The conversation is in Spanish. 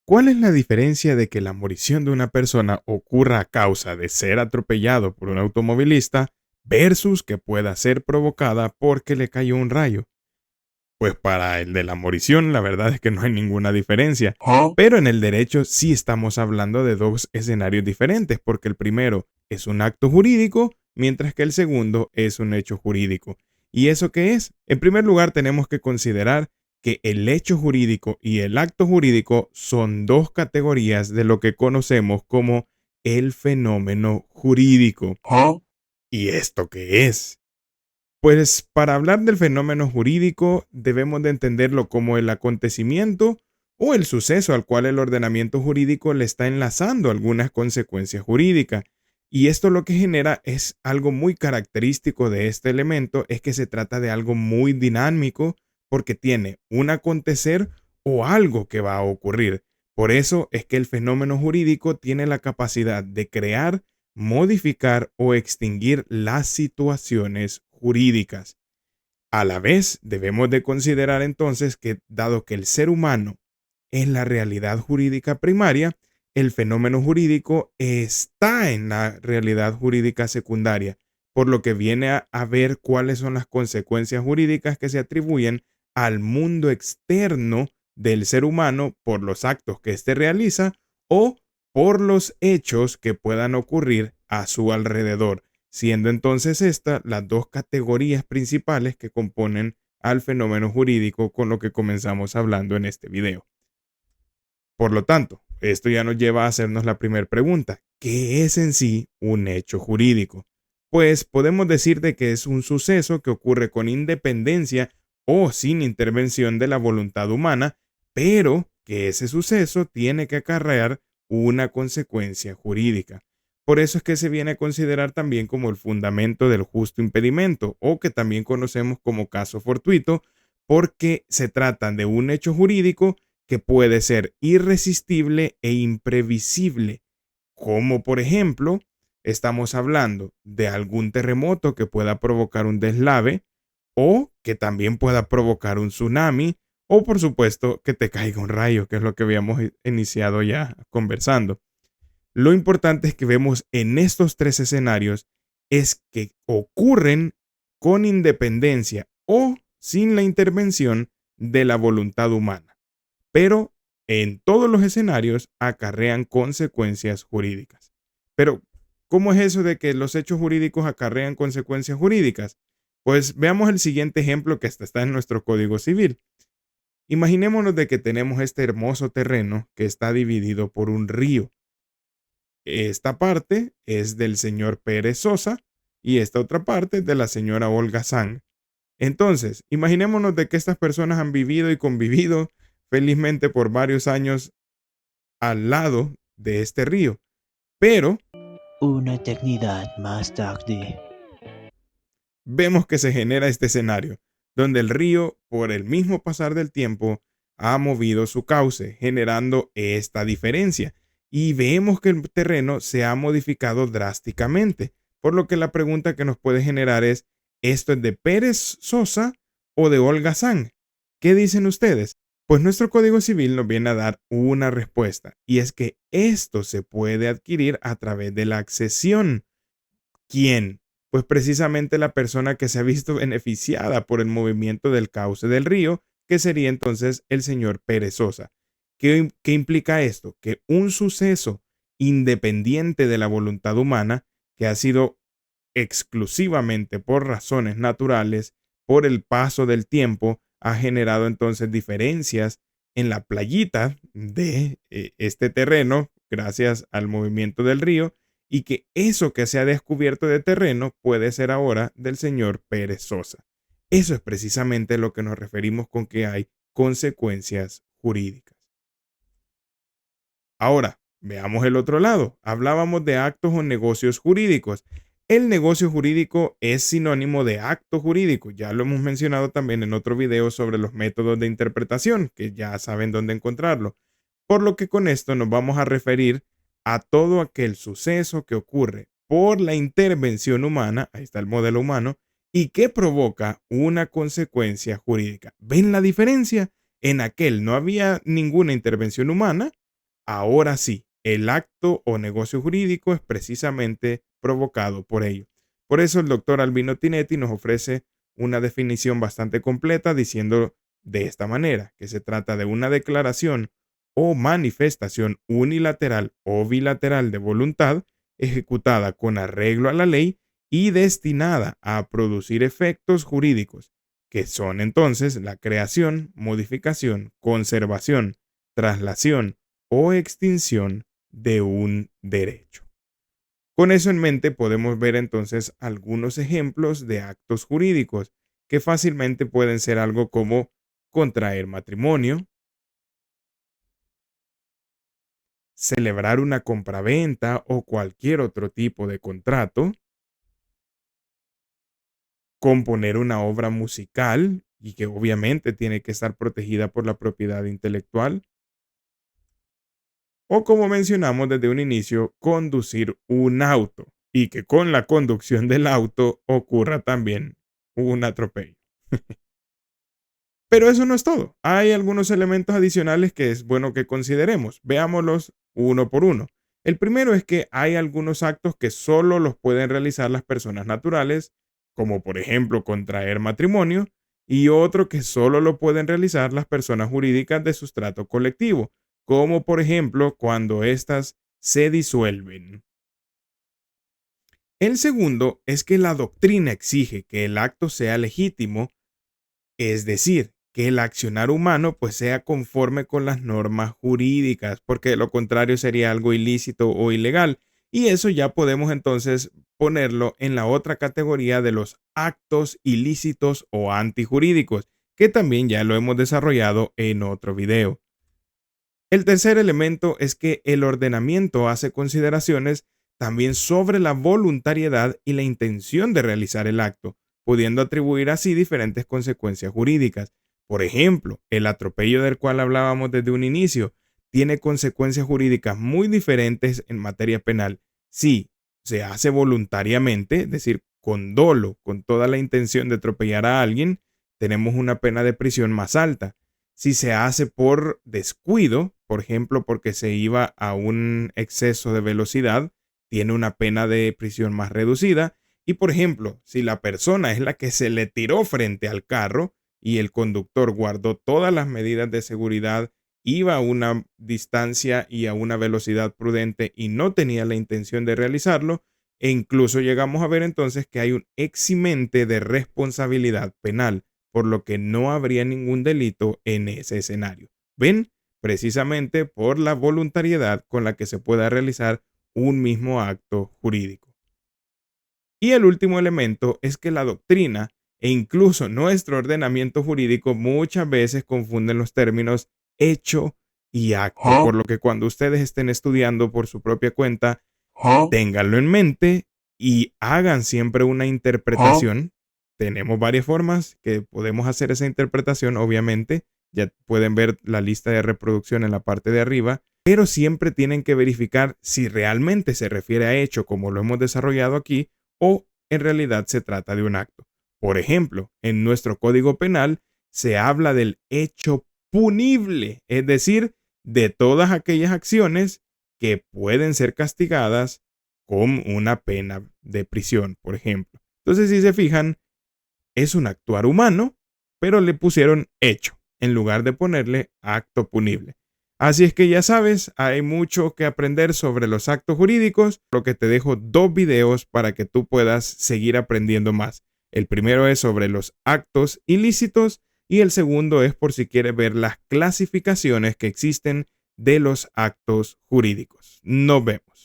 ¿Cuál es la diferencia de que la morición de una persona ocurra a causa de ser atropellado por un automovilista versus que pueda ser provocada porque le cayó un rayo? Pues para el de la morición la verdad es que no hay ninguna diferencia, Huh? pero en el derecho sí estamos hablando de dos escenarios diferentes porque el primero es un acto jurídico mientras que el segundo es un hecho jurídico. ¿Y eso qué es? En primer lugar tenemos que considerar que el hecho jurídico y el acto jurídico son dos categorías de lo que conocemos como el fenómeno jurídico. Huh? ¿Y esto qué es? Pues para hablar del fenómeno jurídico debemos de entenderlo como el acontecimiento o el suceso al cual el ordenamiento jurídico le está enlazando algunas consecuencias jurídicas. Y esto lo que genera es algo muy característico de este elemento, es que se trata de algo muy dinámico porque tiene un acontecer o algo que va a ocurrir. Por eso es que el fenómeno jurídico tiene la capacidad de crear, modificar o extinguir las situaciones jurídicas. A la vez, debemos de considerar entonces que, dado que el ser humano es la realidad jurídica primaria, el fenómeno jurídico está en la realidad jurídica secundaria, por lo que viene a ver cuáles son las consecuencias jurídicas que se atribuyen al mundo externo del ser humano por los actos que éste realiza o por los hechos que puedan ocurrir a su alrededor, siendo entonces estas las dos categorías principales que componen al fenómeno jurídico con lo que comenzamos hablando en este video. Por lo tanto, esto ya nos lleva a hacernos la primera pregunta. ¿Qué es en sí un hecho jurídico? Pues podemos decir de que es un suceso que ocurre con independencia o sin intervención de la voluntad humana, pero que ese suceso tiene que acarrear una consecuencia jurídica. Por eso es que se viene a considerar también como el fundamento del justo impedimento, o que también conocemos como caso fortuito, porque se trata de un hecho jurídico que puede ser irresistible e imprevisible, como por ejemplo, estamos hablando de algún terremoto que pueda provocar un deslave o que también pueda provocar un tsunami o por supuesto que te caiga un rayo, que es lo que habíamos iniciado ya conversando. Lo importante es que vemos en estos tres escenarios es que ocurren con independencia o sin la intervención de la voluntad humana, pero en todos los escenarios acarrean consecuencias jurídicas. Pero, ¿cómo es eso de que los hechos jurídicos acarrean consecuencias jurídicas? Pues veamos el siguiente ejemplo que hasta está en nuestro Código Civil. Imaginémonos de que tenemos este hermoso terreno que está dividido por un río. Esta parte es del señor Pérez Sosa y esta otra parte de la señora Olga Sang. Entonces, imaginémonos de que estas personas han vivido y convivido felizmente por varios años al lado de este río, pero Una eternidad más tarde. vemos que se genera este escenario, donde el río, por el mismo pasar del tiempo, ha movido su cauce, generando esta diferencia. Y vemos que el terreno se ha modificado drásticamente, por lo que la pregunta que nos puede generar es, ¿esto es de Pérez Sosa o de Olga Sang? ¿Qué dicen ustedes? Pues nuestro Código Civil nos viene a dar una respuesta, y es que esto se puede adquirir a través de la accesión. ¿Quién? Pues precisamente la persona que se ha visto beneficiada por el movimiento del cauce del río, que sería entonces el señor Perezosa. ¿Qué implica esto? Que un suceso independiente de la voluntad humana, que ha sido exclusivamente por razones naturales, por el paso del tiempo, ha generado entonces diferencias en la playita de este terreno gracias al movimiento del río y que eso que se ha descubierto de terreno puede ser ahora del señor Pérez Sosa. Eso es precisamente lo que nos referimos con que hay consecuencias jurídicas. Ahora, veamos el otro lado. Hablábamos de actos o negocios jurídicos. El negocio jurídico es sinónimo de acto jurídico. Ya lo hemos mencionado también en otro video sobre los métodos de interpretación, que ya saben dónde encontrarlo. Por lo que con esto nos vamos a referir a todo aquel suceso que ocurre por la intervención humana, ahí está el modelo humano, y que provoca una consecuencia jurídica. ¿Ven la diferencia? En aquel no había ninguna intervención humana, ahora sí, el acto o negocio jurídico es precisamente provocado por ello. Por eso el doctor Albino Tinetti nos ofrece una definición bastante completa diciendo de esta manera, que se trata de una declaración o manifestación unilateral o bilateral de voluntad ejecutada con arreglo a la ley y destinada a producir efectos jurídicos, que son entonces la creación, modificación, conservación, traslación o extinción de un derecho. Con eso en mente podemos ver entonces algunos ejemplos de actos jurídicos que fácilmente pueden ser algo como contraer matrimonio, celebrar una compraventa o cualquier otro tipo de contrato, componer una obra musical y que obviamente tiene que estar protegida por la propiedad intelectual, o como mencionamos desde un inicio, conducir un auto y que con la conducción del auto ocurra también un atropello. Pero eso no es todo. Hay algunos elementos adicionales que es bueno que consideremos. Veámoslos uno por uno. El primero es que hay algunos actos que solo los pueden realizar las personas naturales, como por ejemplo contraer matrimonio, y otro que solo lo pueden realizar las personas jurídicas de sustrato colectivo, como por ejemplo cuando éstas se disuelven. El segundo es que la doctrina exige que el acto sea legítimo, es decir, que el accionar humano pues sea conforme con las normas jurídicas, porque de lo contrario sería algo ilícito o ilegal. Y eso ya podemos entonces ponerlo en la otra categoría de los actos ilícitos o antijurídicos, que también ya lo hemos desarrollado en otro video. El tercer elemento es que el ordenamiento hace consideraciones también sobre la voluntariedad y la intención de realizar el acto, pudiendo atribuir así diferentes consecuencias jurídicas. Por ejemplo, el atropello del cual hablábamos desde un inicio tiene consecuencias jurídicas muy diferentes en materia penal si se hace voluntariamente, es decir, con dolo, con toda la intención de atropellar a alguien, tenemos una pena de prisión más alta. Si se hace por descuido, por ejemplo, porque se iba a un exceso de velocidad, tiene una pena de prisión más reducida. Y por ejemplo, si la persona es la que se le tiró frente al carro y el conductor guardó todas las medidas de seguridad, iba a una distancia y a una velocidad prudente y no tenía la intención de realizarlo, e incluso llegamos a ver entonces que hay un eximente de responsabilidad penal, por lo que no habría ningún delito en ese escenario. ¿Ven? Precisamente por la voluntariedad con la que se pueda realizar un mismo acto jurídico. Y el último elemento es que la doctrina e incluso nuestro ordenamiento jurídico muchas veces confunden los términos hecho y acto, por lo que cuando ustedes estén estudiando por su propia cuenta, ténganlo en mente y hagan siempre una interpretación. Tenemos varias formas que podemos hacer esa interpretación, obviamente. Ya pueden ver la lista de reproducción en la parte de arriba, pero siempre tienen que verificar si realmente se refiere a hecho como lo hemos desarrollado aquí o en realidad se trata de un acto. Por ejemplo, en nuestro Código Penal se habla del hecho punible, es decir, de todas aquellas acciones que pueden ser castigadas con una pena de prisión, por ejemplo. Entonces, si se fijan, es un actuar humano, pero le pusieron hecho en lugar de ponerle acto punible. Así es que ya sabes, hay mucho que aprender sobre los actos jurídicos, lo que te dejo 2 videos para que tú puedas seguir aprendiendo más. El primero es sobre los actos ilícitos y el segundo es por si quieres ver las clasificaciones que existen de los actos jurídicos. Nos vemos.